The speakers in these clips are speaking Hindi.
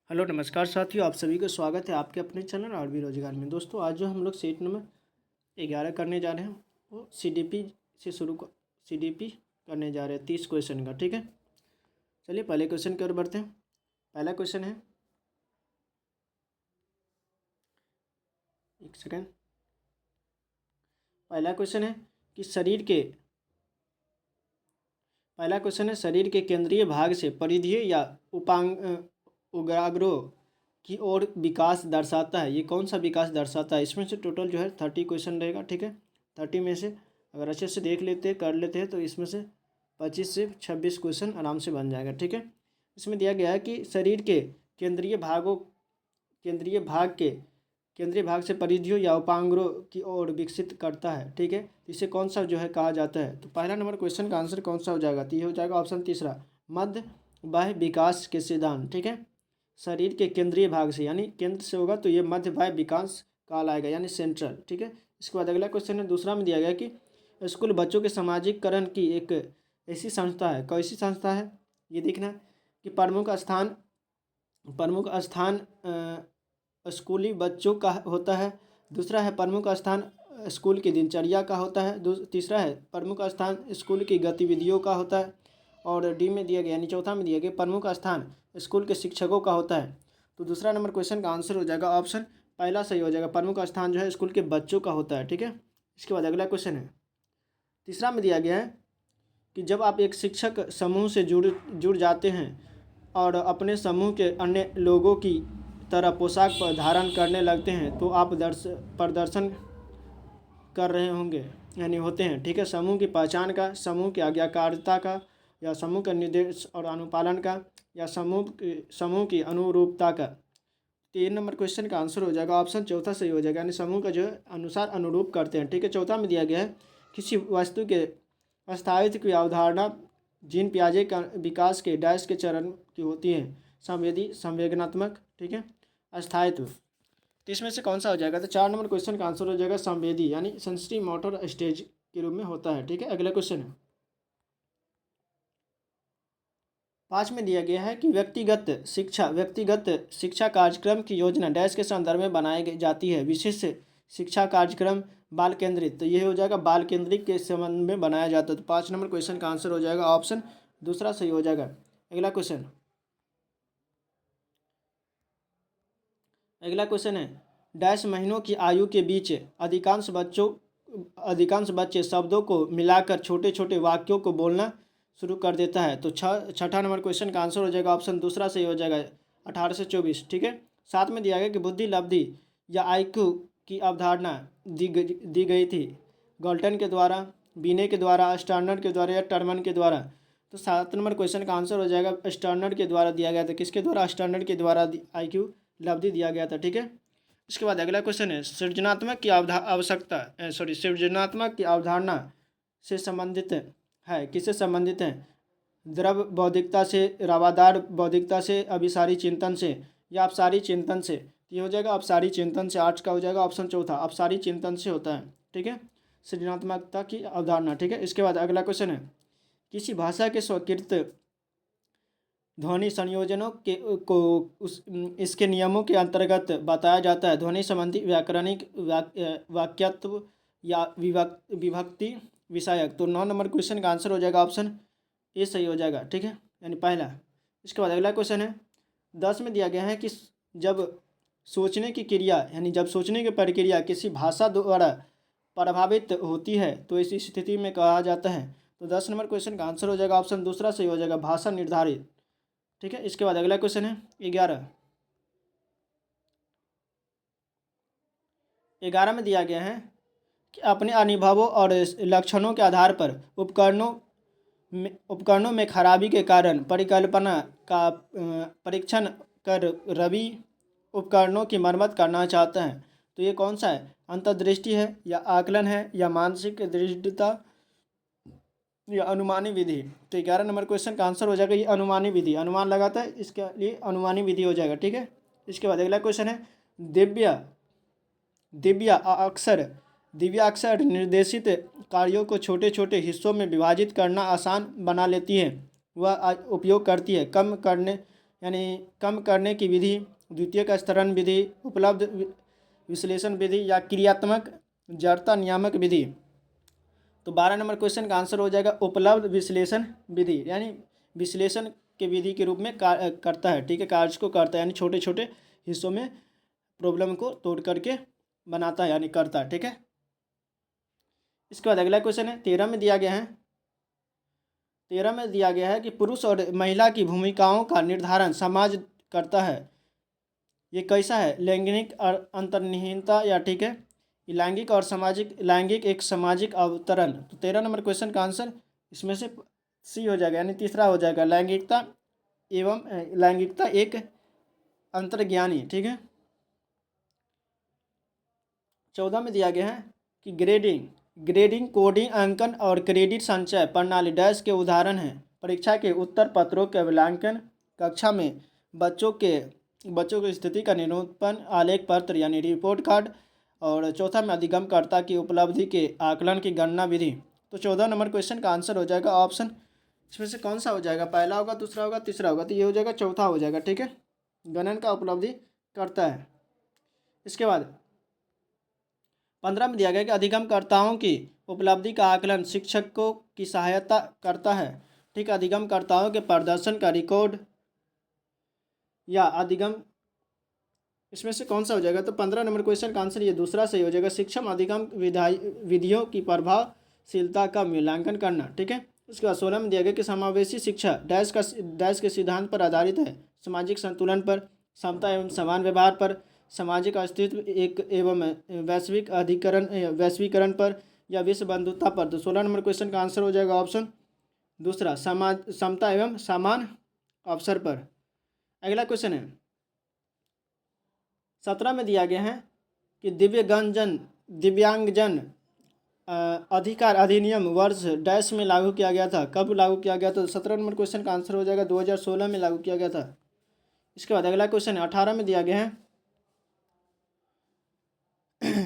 हेलो नमस्कार साथियों, आप सभी का स्वागत है आपके अपने चैनल और भी रोजगार में। दोस्तों आज जो हम लोग सेट नंबर 11 करने जा रहे हैं वो सीडीपी से सीडीपी करने जा रहे हैं 30 क्वेश्चन का। ठीक है, चलिए पहले क्वेश्चन की ओर बढ़ते हैं। पहला क्वेश्चन है, एक सेकेंड। पहला क्वेश्चन है कि शरीर के केंद्रीय भाग से परिधीय या उग्राग्रोह की ओर विकास दर्शाता है। ये कौन सा विकास दर्शाता है? इसमें से टोटल जो है 30 क्वेश्चन रहेगा। ठीक है, 30 में से अगर अच्छे से देख लेते कर लेते हैं तो इसमें से 25 से 26 क्वेश्चन आराम से बन जाएगा। ठीक है, इसमें दिया गया है कि शरीर के केंद्रीय भागों केंद्रीय भाग से परिधियों या उपांगों की ओर विकसित करता है। ठीक है, इसे कौन सा जो है कहा जाता है? तो पहला नंबर क्वेश्चन का आंसर कौन सा हो जाएगा? तो ये हो जाएगा ऑप्शन तीसरा, मध्य बाह्य विकास के सिद्धांत। ठीक है, शरीर के केंद्रीय भाग से यानी केंद्र से होगा तो ये मध्य बाह्य विकास कहलाएगा यानी सेंट्रल। ठीक है, इसके बाद अगला क्वेश्चन है, दूसरा में दिया गया कि स्कूल बच्चों के सामाजिककरण की एक ऐसी संस्था है। कैसी संस्था है ये देखना है कि प्रमुख स्थान स्कूली बच्चों का होता है। दूसरा है प्रमुख स्थान स्कूल की दिनचर्या का होता है। तीसरा है प्रमुख स्थान स्कूल की गतिविधियों का होता है। और डी में दिया गया यानी चौथा में दिया गया प्रमुख स्थान स्कूल के शिक्षकों का होता है। तो दूसरा नंबर क्वेश्चन का आंसर हो जाएगा ऑप्शन पहला सही हो जाएगा, प्रमुख स्थान जो है स्कूल के बच्चों का होता है। ठीक है, इसके बाद अगला क्वेश्चन है, तीसरा में दिया गया है कि जब आप एक शिक्षक समूह से जुड़ जाते हैं और अपने समूह के अन्य लोगों की तरह पोशाक धारण करने लगते हैं तो आप प्रदर्शन कर रहे होंगे यानी होते हैं। ठीक है, समूह की पहचान का, समूह की आज्ञाकारिता का, या समूह के निर्देश और अनुपालन का, या समूह की अनुरूपता का। 3 नंबर क्वेश्चन का आंसर हो जाएगा ऑप्शन चौथा सही हो जाएगा यानी समूह का जो है अनुसार अनुरूप करते हैं। ठीक है, चौथा में दिया गया है किसी वस्तु के अस्थायित्व की अवधारणा जीन पियाजे का विकास के डैश के चरण की होती है, संवेदी, संवेदनात्मक। ठीक है, अस्थायित्व। तो इसमें से कौन सा हो जाएगा? तो 4 नंबर क्वेश्चन का आंसर हो जाएगा संवेदी यानी सेंसिटिव मोटर स्टेज के रूप में होता है। ठीक है, अगला क्वेश्चन है, 5 में दिया गया है कि व्यक्तिगत शिक्षा कार्यक्रम की योजना डैश के संदर्भ में बनाई जाती है। विशेष शिक्षा कार्यक्रम बाल केंद्रित, तो ये हो जाएगा बाल केंद्रित के संबंध में बनाया जाता है। तो 5 नंबर क्वेश्चन का आंसर हो जाएगा ऑप्शन दूसरा सही हो जाएगा। अगला क्वेश्चन है, डैश महीनों की आयु के बीच अधिकांश बच्चे शब्दों को मिलाकर छोटे छोटे वाक्यों को बोलना शुरू कर देता है। तो छठा नंबर क्वेश्चन का आंसर हो जाएगा ऑप्शन दूसरा सही हो जाएगा 18 से 24। ठीक है, साथ में दिया गया कि बुद्धि लब्धि या आईक्यू की अवधारणा दी गई थी गॉल्टन के द्वारा, बीने के द्वारा, स्टर्नर के द्वारा या टर्मन के द्वारा। तो 7 नंबर क्वेश्चन का आंसर हो जाएगा स्टर्नर के द्वारा दिया गया था। किसके द्वारा? स्टर्नर के द्वारा आईक्यू लब्धि दिया गया था। ठीक है, इसके बाद अगला क्वेश्चन है, सृजनात्मक की अवधारणा से संबंधित है, किससे संबंधित है? द्रव बौद्धिकता से, रवादार बौद्धिकता से, अभिसारी चिंतन से, या अपसारी चिंतन से। तो ये हो जाएगा अपसारी चिंतन से। आर्ट्स का हो जाएगा ऑप्शन चौथा, अपसारी चिंतन से होता है। ठीक है, सृजनात्मकता की अवधारणा। ठीक है, इसके बाद अगला क्वेश्चन है, किसी भाषा के स्वीकृत ध्वनि संयोजनों के को इसके नियमों के अंतर्गत बताया जाता है। ध्वनि संबंधी व्याकरणिक वाक्यत्व या विभक्ति विषयक। तो 9 नंबर क्वेश्चन का आंसर हो जाएगा ऑप्शन ए सही हो जाएगा। ठीक है, यानी पहला। इसके बाद अगला क्वेश्चन है, 10 में दिया गया है कि जब सोचने की प्रक्रिया किसी भाषा द्वारा प्रभावित होती है तो इस स्थिति में कहा जाता है। तो 10 नंबर क्वेश्चन का आंसर हो जाएगा ऑप्शन दूसरा सही हो जाएगा, भाषा निर्धारित। ठीक है, इसके बाद अगला क्वेश्चन है 11 में दिया गया है कि अपने अनुभवों और लक्षणों के आधार पर उपकरणों में खराबी के कारण परिकल्पना का परीक्षण कर रवि उपकरणों की मरम्मत करना चाहता है। तो ये कौन सा है? अंतर्दृष्टि है, या आकलन है, या मानसिक दृढ़ता, या अनुमानी विधि। तो 11 नंबर क्वेश्चन का आंसर हो जाएगा ये अनुमानी विधि। अनुमान लगाता है, इसके लिए अनुमानी विधि हो जाएगा। ठीक है, इसके बाद अगला क्वेश्चन है, दिव्या अक्सर निर्देशित कार्यों को छोटे छोटे हिस्सों में विभाजित करना आसान बना लेती है। वह उपयोग करती है यानी कम करने की विधि, द्वितीयक स्तरण विधि, उपलब्ध विश्लेषण विधि या क्रियात्मक जड़ता नियामक विधि। तो 12 नंबर क्वेश्चन का आंसर हो जाएगा उपलब्ध विश्लेषण विधि, यानी विश्लेषण के विधि के रूप में करता है, ठीक है, कार्य को करता है, यानी छोटे छोटे हिस्सों में प्रॉब्लम को तोड़ करके बनाता है, यानी करता है, ठीक है। इसके बाद अगला क्वेश्चन है 13 में दिया गया है। 13 में दिया गया है कि पुरुष और महिला की भूमिकाओं का निर्धारण समाज करता है, ये कैसा है? लैंगिक और अंतर्निहितता या, ठीक है, लैंगिक और सामाजिक, लैंगिक एक सामाजिक अवतरण। तो 13 नंबर क्वेश्चन का आंसर इसमें से सी हो जाएगा, यानी तीसरा हो जाएगा, लैंगिकता एवं लैंगिकता एक अंतर्ज्ञानी, ठीक है। 14 में दिया गया है कि ग्रेडिंग कोडिंग अंकन और क्रेडिट संचय प्रणाली डैश के उदाहरण हैं। परीक्षा के उत्तर पत्रों के अवलोकन, कक्षा में बच्चों की स्थिति का निरूपण, आलेख पत्र यानी रिपोर्ट कार्ड, और चौथा में अधिगमकर्ता की उपलब्धि के आकलन की गणना विधि। तो 14 नंबर क्वेश्चन का आंसर हो जाएगा ऑप्शन, इसमें से कौन सा हो जाएगा? पहला होगा, दूसरा होगा, तीसरा होगा? तो ये हो जाएगा चौथा हो जाएगा, ठीक है, गणन का उपलब्धि करता है। इसके बाद 15 में दिया गया कि अधिगमकर्ताओं की उपलब्धि का आकलन शिक्षकों की सहायता करता है, ठीक है, अधिगमकर्ताओं के प्रदर्शन का रिकॉर्ड या अधिगम, इसमें से कौन सा हो जाएगा? तो 15 नंबर क्वेश्चन का आंसर ये दूसरा सही हो जाएगा, शिक्षण अधिगम विधियों की प्रभावशीलता का मूल्यांकन करना, ठीक है। उसके बाद 16 में दिया गया कि समावेशी शिक्षा डैश के सिद्धांत पर आधारित है, सामाजिक संतुलन पर, समता एवं समान व्यवहार पर, सामाजिक अस्तित्व एक एवं वैश्वीकरण पर, या विश्व बंधुता पर। तो 16 नंबर क्वेश्चन का आंसर हो जाएगा ऑप्शन दूसरा, समता एवं समान अवसर पर। अगला क्वेश्चन है 17 में दिया गया है कि दिव्यांगजन अधिकार अधिनियम वर्ष डैश में लागू किया गया था, कब लागू किया गया? तो 17 नंबर क्वेश्चन का आंसर हो जाएगा 2016 में लागू किया गया था। इसके बाद अगला क्वेश्चन 18 में दिया गया है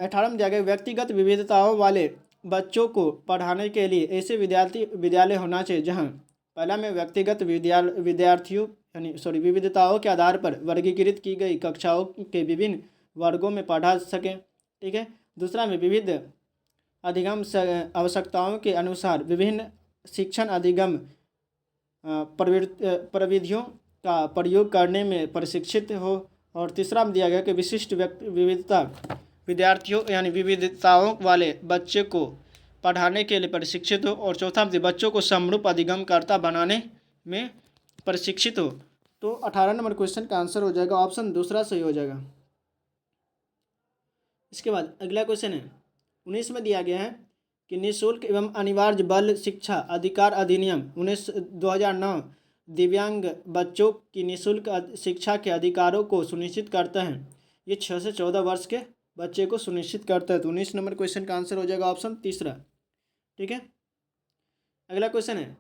18 में दिया गया व्यक्तिगत विविधताओं वाले बच्चों को पढ़ाने के लिए ऐसे विद्यालय होना चाहिए जहां पहला में व्यक्तिगत विद्यार्थियों विविधताओं के आधार पर वर्गीकृत की गई कक्षाओं के विभिन्न वर्गों में पढ़ा सकें, ठीक है। दूसरा में विविध अधिगम आवश्यकताओं के अनुसार विभिन्न शिक्षण अधिगम प्रविधियों का प्रयोग करने में प्रशिक्षित हो। और तीसरा में दिया गया कि विशिष्ट विद्यार्थियों यानी विविधताओं वाले बच्चे को पढ़ाने के लिए प्रशिक्षित हो। और चौथा में बच्चों को समरूप अधिगमकर्ता बनाने में प्रशिक्षित हो। तो 18 नंबर क्वेश्चन का आंसर हो जाएगा ऑप्शन दूसरा सही हो जाएगा। इसके बाद अगला क्वेश्चन है 19 में दिया गया है कि निःशुल्क एवं अनिवार्य बाल शिक्षा अधिकार अधिनियम 2009 दिव्यांग बच्चों की निःशुल्क शिक्षा के अधिकारों को सुनिश्चित करता है। ये 6 से 14 वर्ष के बच्चे को सुनिश्चित करता है। तो 19 नंबर क्वेश्चन का आंसर हो जाएगा ऑप्शन तीसरा, ठीक है। अगला क्वेश्चन है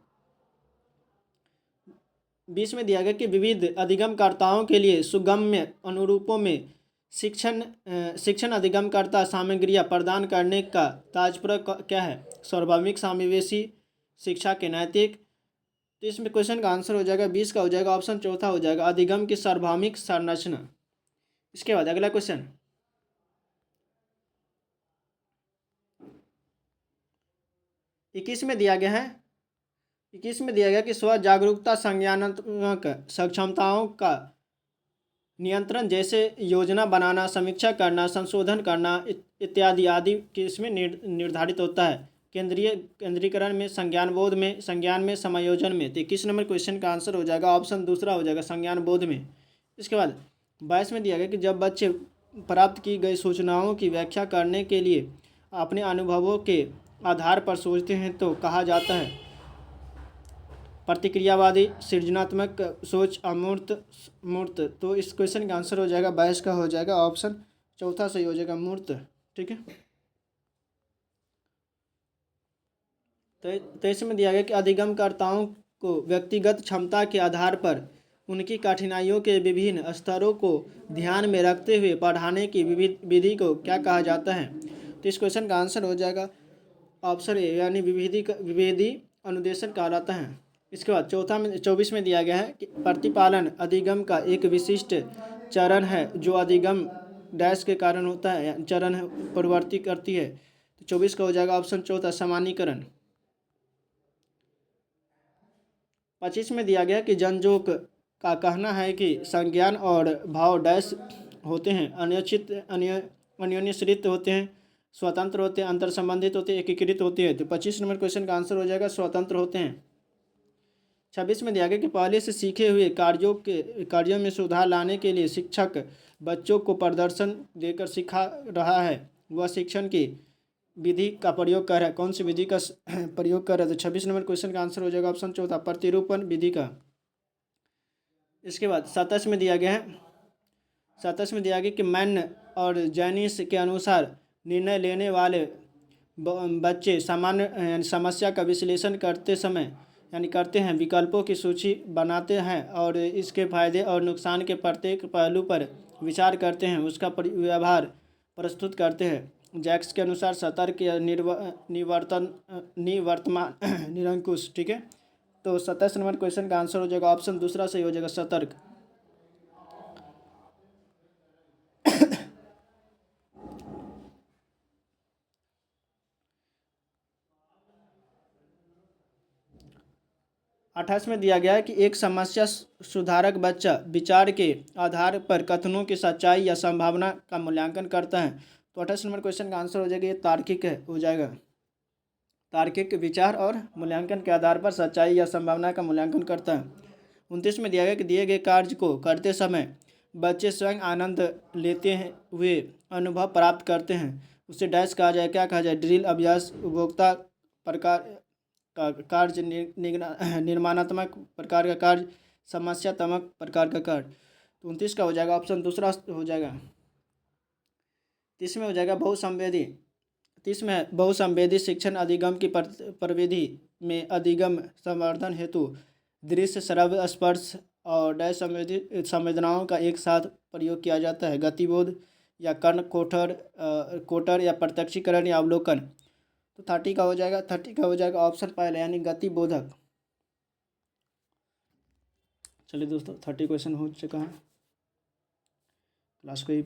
20 में दिया गया कि विविध अधिगमकर्ताओं के लिए सुगम्य अनुरूपों में शिक्षण अधिगमकर्ता सामग्रियाँ प्रदान करने का तात्पर्य क्या है? सार्वभौमिक समावेशी शिक्षा के नैतिक। तो इसमें क्वेश्चन का आंसर हो जाएगा 20 का हो जाएगा ऑप्शन चौथा हो जाएगा, अधिगम की सार्वभौमिक संरचना। इसके बाद अगला क्वेश्चन 21 में दिया गया है 21 में दिया गया कि स्व जागरूकता संज्ञानात्मक सक्षमताओं का नियंत्रण जैसे योजना बनाना, समीक्षा करना, संशोधन करना इत्यादि आदि के इसमें निर्धारित होता है। केंद्रीकरण में, संज्ञानबोध में, संज्ञान में, समायोजन में। तो 21 नंबर क्वेश्चन का आंसर हो जाएगा ऑप्शन दूसरा हो जाएगा, संज्ञानबोध में। इसके बाद 22 में दिया गया कि जब बच्चे प्राप्त की गई सूचनाओं की व्याख्या करने के लिए अपने अनुभवों के आधार पर सोचते हैं तो कहा जाता है प्रतिक्रियावादी, सृजनात्मक सोच, मूर्त। तो इस क्वेश्चन का आंसर हो जाएगा 22 का हो जाएगा ऑप्शन चौथा सही हो जाएगा, मूर्त, ठीक है। तो इसमें दिया गया कि अधिगमकर्ताओं को व्यक्तिगत क्षमता के आधार पर उनकी कठिनाइयों के विभिन्न स्तरों को ध्यान में रखते हुए पढ़ाने की विधि को क्या कहा जाता है? तो इस क्वेश्चन का आंसर हो जाएगा ऑप्शन ए, यानी विभेदी अनुदेशन कहलाता है। इसके बाद चौथा में 24 में दिया गया है कि प्रतिपालन अधिगम का एक विशिष्ट चरण है जो अधिगम डैश के कारण होता है, चरण है प्रवृत्ति करती है। तो 24 का हो जाएगा ऑप्शन चौथा सामान्यीकरण। 25 में दिया गया कि जनजोक का कहना है कि संज्ञान और भाव डैश होते हैं, अन्योन्याश्रित होते हैं, स्वतंत्र होते हैं, अंतर संबंधित होते हैं, एकीकृत होते हैं। तो 25 नंबर क्वेश्चन का आंसर हो जाएगा स्वतंत्र होते हैं। 26 में दिया गया कि पहले से सीखे हुए कार्यों में सुधार लाने के लिए शिक्षक बच्चों को प्रदर्शन देकर सिखा रहा है, वह शिक्षण की विधि का प्रयोग कर रहा है। कौन सी विधि का प्रयोग कर रहा है? तो 26 नंबर क्वेश्चन का आंसर हो जाएगा ऑप्शन चौथा प्रतिरूपण विधि का। इसके बाद 27 में दिया गया है, 27 में दिया गया कि मैन और जैनिस के अनुसार निर्णय लेने वाले बच्चे सामान्य यानी समस्या का विश्लेषण करते समय यानी करते हैं, विकल्पों की सूची बनाते हैं और इसके फायदे और नुकसान के प्रत्येक पहलू पर विचार करते हैं, उसका व्यवहार प्रस्तुत करते हैं। जैक्स के अनुसार सतर्क या निवर्तमान निरंकुश। ठीक है, तो 27 नंबर क्वेश्चन का आंसर हो जाएगा ऑप्शन दूसरा सही हो जाएगा सतर्क। 28 में दिया गया है कि एक समस्या सुधारक बच्चा विचार के आधार पर कथनों की सच्चाई या संभावना का मूल्यांकन करता है। तो 28 नंबर क्वेश्चन का आंसर हो जाएगा ये तार्किक है, हो जाएगा तार्किक विचार और मूल्यांकन के आधार पर सच्चाई या संभावना का मूल्यांकन करता है। 29 में दिया गया कि दिए गए कार्य को करते समय बच्चे स्वयं आनंद लेते हुए अनुभव प्राप्त करते हैं, उसे डैश कहा जाए, क्या कहा जाए? ड्रिल, अभ्यास, उपभोक्ता प्रकार का कार्य, निर्माणात्मक प्रकार का कार्य, समस्यात्मक प्रकार का कार्य। तो 29 का हो जाएगा ऑप्शन दूसरा हो जाएगा। 30 में हो जाएगा बहुसंवेदी। 30 में बहुसंवेदी शिक्षण अधिगम की प्रविधि में अधिगम संवर्धन हेतु दृश्य, श्रव्य, स्पर्श और डैश संवेदनाओं का एक साथ प्रयोग किया जाता है। गतिबोध या कर्ण कोटर या प्रत्यक्षीकरण या अवलोकन। तो 30 का हो जाएगा ऑप्शन पहले यानी गतिबोधक। चलिए दोस्तों 30 क्वेश्चन हो चुका है। क्लास को ही